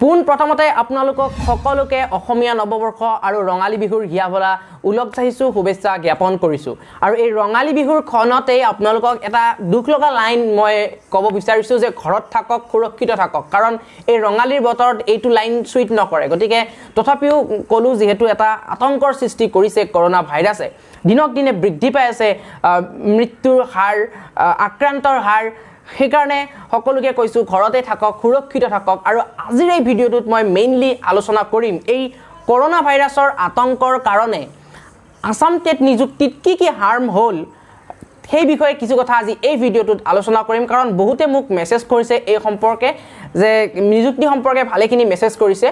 পোন প্ৰথমতে আপোনালোকক সকলোকে অসমীয়া নৱবৰ্ষ আৰু ৰঙালী বিহুৰ হিয়াভলা উলগ চাহিছো শুভেচ্ছা জ্ঞাপন কৰিছো আৰু এই ৰঙালী বিহুৰ খনতে আপোনালোকক এটা দুখ লগা লাইন মই ক'ব বিচাৰিছো যে ঘৰত থাকক সুৰক্ষিত থাকক কাৰণ এই ৰঙালীৰ বতৰত এইটো লাইন সুইট নকৰে গতিকে তথাপিও কলো যেহেতু এটা আতংকৰ সৃষ্টি কৰিছে কৰোনা ভাইৰাছে দিনক দিনে বৃদ্ধি পাই আছে মৃত্যুৰ হাৰ আক্ৰান্তৰ হাৰ সেইকাৰণে সকলোকে কৈছো ঘৰতে থাকক সুৰক্ষিত থাকক আৰু আজিৰ এই ভিডিঅ'টোত মই মেইনলি আলোচনা কৰিম এই কৰোনা ভাইৰাছৰ আতংকৰ কাৰণে আসাম টেট নিযুক্তিত কি হাৰ্ম হ'ল সেই বিষয়ে কিছু কথা আজি এই ভিডিঅ'টোত আলোচনা কৰিম কাৰণ বহুতে মোক মেছেজ কৰিছে এই সম্পৰ্কে যে নিযুক্তি সম্পৰ্কে ভালেখিনি মেছেজ কৰিছে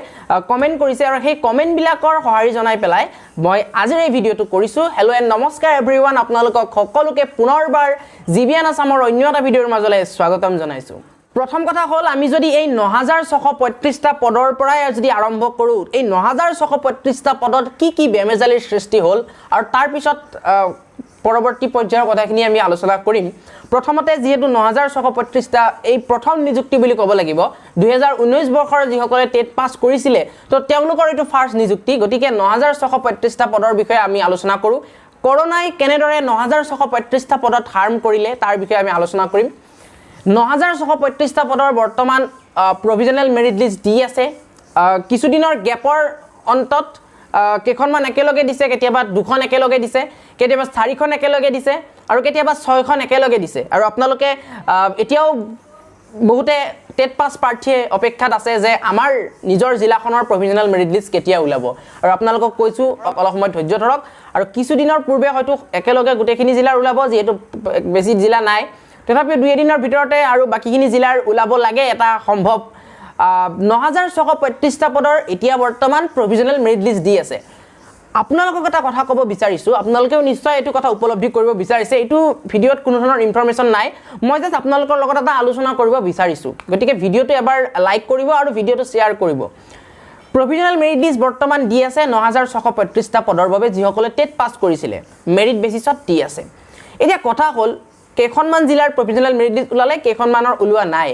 কমেন্ট কৰিছে আৰু সেই কমেন্ট বিলাকৰ সহাৰি জনাই পেলাই মই আজিৰ এই ভিডিঅ'টো কৰিছো হেল্ল এণ্ড নমস্কাৰ এভৰিৱান আপোনালোকক সকলোকে পুনৰবাৰ জিবিয়ান আসামৰ অন্য এটা ভিডিঅ'ৰ মাজলৈ স্বাগতম জনাইছো প্ৰথম কথা হ'ল আমি যদি এই ৯৬৩৫টা পদৰ পৰাই যদি আৰম্ভ কৰোঁ এই ৯৬৩৫টা পদত কি বেমেজালিৰ সৃষ্টি হ'ল আৰু তাৰ পিছত পৰৱৰ্তী পৰ্যায়ৰ কথাখিনি আমি আলোচনা কৰিম প্ৰথমতে যেহেতু ৯৬৩৫টা এই প্ৰথম নিযুক্তি বুলি ক'ব লাগিব ২০১৯ বৰ্ষৰ যিসকলে টেট পাছ কৰিছিলে তো তেওঁলোকৰ এইটো ফাৰ্ষ্ট নিযুক্তি গতিকে ৯৬৩৫টা পদৰ বিষয়ে আমি আলোচনা কৰোঁ কৰোনাই কেনেদৰে ৯৬৩৫টা পদত হাৰ্ম কৰিলে তাৰ বিষয়ে আমি আলোচনা কৰিম ৯৬৩৫টা পদৰ বৰ্তমান প্ৰভিজনেল মেৰিট লিষ্ট দি আছে কিছুদিনৰ গেপৰ অন্তত কেইখনমান একেলগে দিছে কেতিয়াবা দুখন একেলগে দিছে কেতিয়াবা চাৰিখন একেলগে দিছে আৰু কেতিয়াবা ছয়খন একেলগে দিছে আৰু আপোনালোকে এতিয়াও বহুতে টেট পাছ প্ৰাৰ্থীয়ে অপেক্ষাত আছে যে আমাৰ নিজৰ জিলাখনৰ প্ৰভিজনেল মেৰিট লিষ্ট কেতিয়া ওলাব আৰু আপোনালোকক কৈছো অলপ সময় ধৈৰ্য ধৰক আৰু কিছুদিনৰ পূৰ্বে হয়তো একেলগে গোটেইখিনি জিলাৰ ওলাব যেহেতু বেছি জিলা নাই তথাপিও দুই এদিনৰ ভিতৰতে আৰু বাকিখিনি জিলাৰ ওলাব লাগে এটা সম্ভৱ ৯৬৩৫টা পদৰ এতিয়া বৰ্তমান প্ৰভিজনেল মেৰিট লিষ্ট দি আছে আপোনালোকক এটা কথা ক'ব বিচাৰিছো আপোনালোকেও নিশ্চয় এইটো কথা উপলব্ধি কৰিব বিচাৰিছে এইটো ভিডিঅ'ত কোনো ধৰণৰ ইনফৰমেশ্যন নাই মই জাষ্ট আপোনালোকৰ লগত এটা আলোচনা কৰিব বিচাৰিছো গতিকে ভিডিঅ'টো এবাৰ লাইক কৰিব আৰু ভিডিঅ'টো শ্বেয়াৰ কৰিব প্ৰভিজনেল মেৰিট লিষ্ট বৰ্তমান দি আছে ৯৬৩৫টা পদৰ বাবে যিসকলে টেট পাছ কৰিছিলে মেৰিট বেচিছত দি আছে এতিয়া কথা হ'ল কেইখনমান জিলাৰ প্ৰভিজনেল মেৰিট লিষ্ট ওলালে কেইখনমানৰ ওলোৱা নাই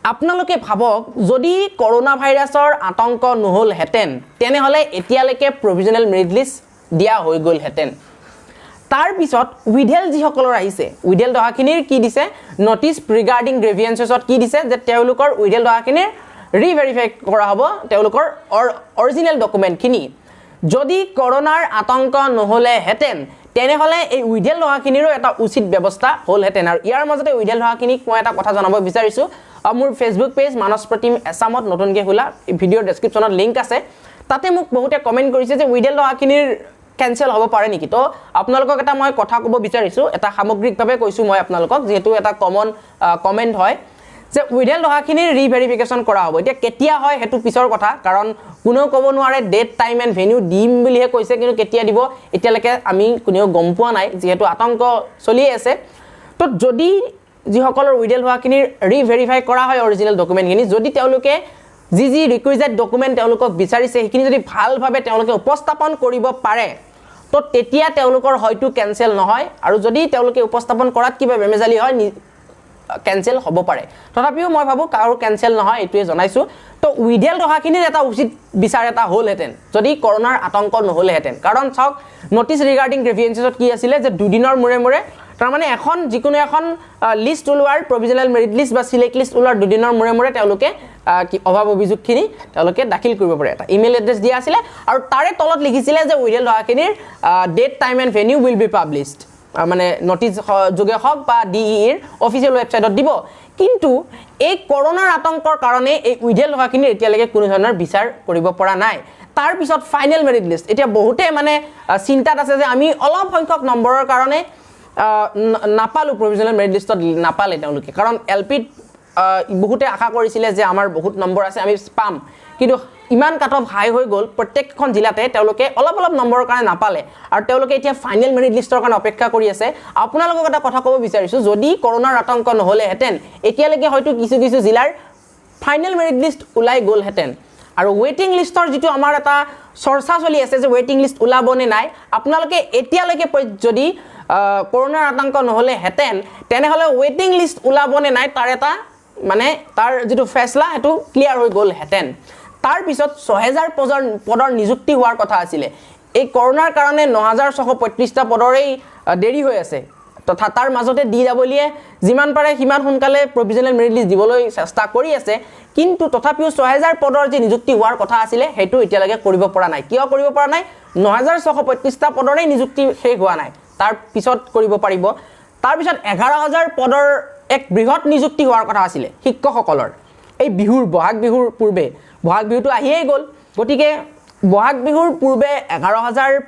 আপোনালোকে ভাবক যদি কৰোনা ভাইৰাছৰ আতংক নহলহেঁতেন তেনেহ'লে এতিয়ালৈকে প্ৰভিজনেল মেৰিট লিষ্ট দিয়া হৈ গ'লহেঁতেন তাৰ পিছত উইডেল যিসকলৰ আহিছে উইডেল দহাখিনিৰ কি দিছে নটিচ ৰিগাৰ্ডিং গ্ৰেভিয়েন্সেছত কি দিছে যে তেওঁলোকৰ উইডেল দহাখিনিৰ ৰিভেৰিফাই কৰা হ'ব তেওঁলোকৰ অৰিজিনেল ডকুমেণ্টখিনি যদি কৰোনাৰ আতংক নহ'লেহেঁতেন তেনেহ'লে এই উইডেল দহাখিনিৰো এটা উচিত ব্যৱস্থা হ'লহেঁতেন আৰু ইয়াৰ মাজতে উইডেল দহাখিনিক মই এটা কথা জনাব বিচাৰিছোঁ মোৰ ফেচবুক পেজ মানস প্ৰতিম এছামত নতুনকৈ খোলা ভিডিঅ'ৰ ডেছক্ৰিপশ্যনত লিংক আছে তাতে মোক বহুতে কমেণ্ট কৰিছে যে উইডেল দহাখিনিৰ কেঞ্চেল হ'ব পাৰে নেকি তো আপোনালোকক এটা মই কথা ক'ব বিচাৰিছোঁ এটা সামগ্ৰিকভাৱে কৈছোঁ মই আপোনালোকক যিহেতু এটা কমন কমেণ্ট হয় যে উইডেল দহাখিনিৰ ৰিভেৰিফিকেশ্যন কৰা হ'ব এতিয়া কেতিয়া হয় সেইটো পিছৰ কথা কাৰণ কোনেও ক'ব নোৱাৰে ডেট টাইম এণ্ড ভেনিউ দিম বুলিহে কৈছে কিন্তু কেতিয়া দিব এতিয়ালৈকে আমি কোনেও গম পোৱা নাই যিহেতু আতংক চলিয়ে আছে তো যদি যিসকলৰ উইডেল হোৱাখিনিৰ ৰিভেৰিফাই কৰা হয় অৰিজিনেল ডকুমেণ্টখিনি যদি তেওঁলোকে যি ৰিকুইজাইট ডকুমেণ্ট তেওঁলোকক বিচাৰিছে সেইখিনি যদি ভালভাৱে তেওঁলোকে উপস্থাপন কৰিব পাৰে তো তেতিয়া তেওঁলোকৰ হয়তো কেঞ্চেল নহয় আৰু যদি তেওঁলোকে উপস্থাপন কৰাত কিবা বেমেজালি হয় কেঞ্চেল হ'ব পাৰে তথাপিও মই ভাবোঁ কাৰো কেঞ্চেল নহয় এইটোৱে জনাইছোঁ তো উইডেল দহাখিনিৰ এটা উচিত বিচাৰ এটা হ'লহেঁতেন যদি কৰোনাৰ আতংক নহ'লেহেঁতেন কাৰণ চাওক নটিচ ৰিগাৰ্ডিং গ্ৰেভিয়েন্সেছত কি আছিলে যে দুদিনৰ মূৰে তাৰমানে এখন যিকোনো এখন লিষ্ট ওলোৱাৰ প্ৰভিজনেল মেৰিট লিষ্ট বা চিলেক্ট লিষ্ট ওলোৱাৰ দুদিনৰ মূৰে তেওঁলোকে অভাৱ অভিযোগখিনি তেওঁলোকে দাখিল কৰিব পাৰে এটা ইমেইল এড্ৰেছ দিয়া আছিলে আৰু তাৰে তলত লিখিছিলে যে উইডেল দহাখিনিৰ date time and venue will be published মানে নটিচ যোগে হওক বা DEEৰ অফিচিয়েল ৱেবছাইটত দিব কিন্তু এই কৰোনাৰ আতংকৰ কাৰণে এই উইডেল দহাখিনিৰ এতিয়ালৈকে কোনো ধৰণৰ বিচাৰ কৰিব পৰা নাই তাৰ পিছত ফাইনেল মেৰিট লিষ্ট এতিয়া বহুতে মানে চিন্তাত আছে যে আমি অলপ সংখ্যক নম্বৰৰ কাৰণে নাপালোঁ প্ৰভিজনেল মেৰিট লিষ্টত নাপালে তেওঁলোকে কাৰণ LPত বহুতে আশা কৰিছিলে যে আমাৰ বহুত নম্বৰ আছে আমি পাম কিন্তু ইমান কাট অফ হাই হৈ গ'ল প্ৰত্যেকখন জিলাতে তেওঁলোকে অলপ নম্বৰৰ কাৰণে নাপালে আৰু তেওঁলোকে এতিয়া ফাইনেল মেৰিট লিষ্টৰ কাৰণে অপেক্ষা কৰি আছে আপোনালোকক এটা কথা ক'ব বিচাৰিছোঁ যদি কৰোনাৰ আতংক নহ'লেহেঁতেন এতিয়ালৈকে হয়তো কিছু জিলাৰ ফাইনেল মেৰিট লিষ্ট ওলাই গ'লহেঁতেন আৰু ৱেইটিং লিষ্টৰ যিটো আমাৰ এটা চৰ্চা চলি আছে যে ৱেইটিং লিষ্ট ওলাবনে নাই আপোনালোকে এতিয়ালৈকে যদি কৰোনাৰ আতংক নহ'লেহেঁতেন তেনেহ'লে ৱেইটিং লিষ্ট ওলাবনে নাই তাৰ এটা মানে তাৰ যেটো ফেছলা এটো ক্লিয়াৰ হৈ গ'ল হেতেন তাৰ পিছত 6000 পদৰ নিযুক্তি হোৱাৰ কথা আছিল এই কৰোনাৰ কাৰণে 9635টা পদৰেই দেৰি হৈ আছে তথা তাৰ মাজতে DWয়ে যিমান পাৰে সিমান সোনকালে প্ৰভিজনেল মেৰিট লিষ্ট দিবলৈ চেষ্টা কৰি আছে কিন্তু তথাপিও 6000 পদৰ যে নিযুক্তি হোৱাৰ কথা আছিল হেতু এতিয়ালৈকে কৰিব পৰা নাই কিয় কৰিব পৰা নাই 9635টা পদৰেই নিযুক্তি শেষ হোৱা নাই তাৰ পিছত কৰিব পাৰিব তাৰ পিছত 11000 পদৰ এক বৃহৎ নিযুক্তি হোৱাৰ কথা আছিল শিক্ষকসকলৰ এই বিহুৰ বহাগ বিহুৰ পূৰ্বে বহাগ বিহুটো আহিয়েই গ'ল গতিকে বহাগ বিহুৰ পূৰ্বে 11000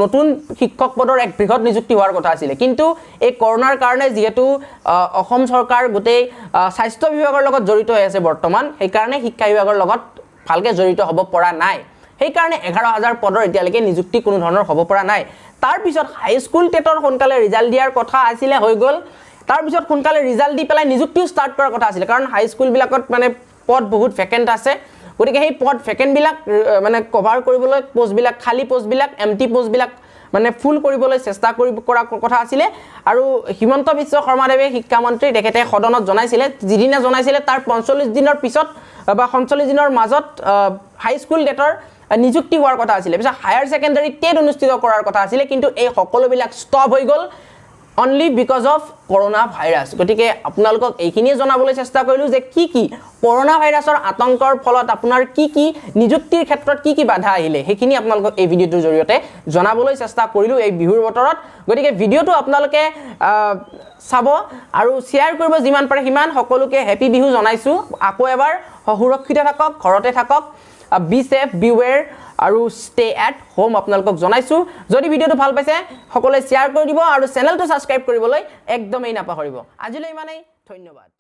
নতুন শিক্ষক পদৰ এক বৃহৎ নিযুক্তি হোৱাৰ কথা আছিল কিন্তু এই কৰোনাৰ কাৰণে যেহেতু অসম চৰকাৰ গোটেই স্বাস্থ্য বিভাগৰ লগত জড়িত হৈ আছে বৰ্তমান সেই কাৰণে শিক্ষা বিভাগৰ লগত ভালকে জড়িত হ'ব পৰা নাই সেই কাৰণে 11000 পদৰ এতিয়ালৈকে নিযুক্তি কোনো ধৰণৰ হ'ব পৰা নাই তাৰ পিছত হাই স্কুল টেটৰ সোনকালে ৰিজাল্ট দিয়াৰ কথা আছিল হৈ গ'ল তাৰ পিছত সোনকালে ৰিজাল্ট দি পেলাই নিযুক্তিও ষ্টাৰ্ট কৰাৰ কথা আছিল কাৰণ হাই স্কুল বিলাকত মানে পদ বহুত ভেকেন্ট আছে গতিকে সেই পদ ভেকেন্ট বিলাক মানে কভাৰ কৰিবলৈ পোষ্ট বিলাক খালি পোষ্ট বিলাক এমটি পোষ্ট বিলাক মানে ফুল কৰিবলৈ চেষ্টা কৰা কথা আছিল আৰু হিমন্ত বিশ্ব শৰ্মাদেৱে শিক্ষা মন্ত্ৰী তেখেতে সদনত জনাইছিল যিদিনা জনাইছিল তাৰ 45 দিনৰ পিছত বা 45 দিনৰ মাজত হাই স্কুল টেটৰ নিযুক্তি হোৱাৰ কথা আছিল পিছত হায়াৰ সেকেন্ডাৰী টেট অনুষ্ঠিত কৰাৰ কথা আছিল কিন্তু এই সকলোবিলাক ষ্টপ হৈ গ'ল only because of corona virus গতিকে আপোনালোকক এইখিনিয়ে জনাবলৈ চেষ্টা কৰিলো যে কি corona ভাইৰাছৰ আতংকৰ ফলত আপোনাৰ কি নিযুক্তিৰ ক্ষেত্ৰত কি বাধা আহিলে সেইখিনি আপোনালোকক এই ভিডিওটোৰ জৰিয়তে জনাবলৈ চেষ্টা কৰিলো এই বিহুৰ বতৰত গতিকে ভিডিওটো আপোনালোকে চাব আৰু শেয়াৰ কৰিব যিমান পাৰে সিমান সকলোকে হেপী বিহু জনাইছো আকৌ এবাৰ সুৰক্ষিত থাকক ঘৰতে থাকক be safe beware আৰু stay at home আপোনালোকক জনাইছো যদি ভিডিওটো ভাল পাইছে সকলোৱে শেয়াৰ কৰি দিব আৰু চেনেলটো সাবস্ক্ৰাইব কৰিবলৈ একদমেই নাপাহৰিব আজিলৈ ইমানেই ধন্যবাদ